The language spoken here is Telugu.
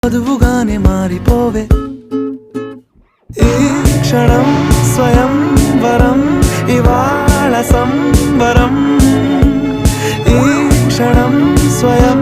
చదువుగానే మారిపోవే ఈ క్షణం స్వయం వరం ఇవాళ సంబరం ఈ క్షణం స్వయం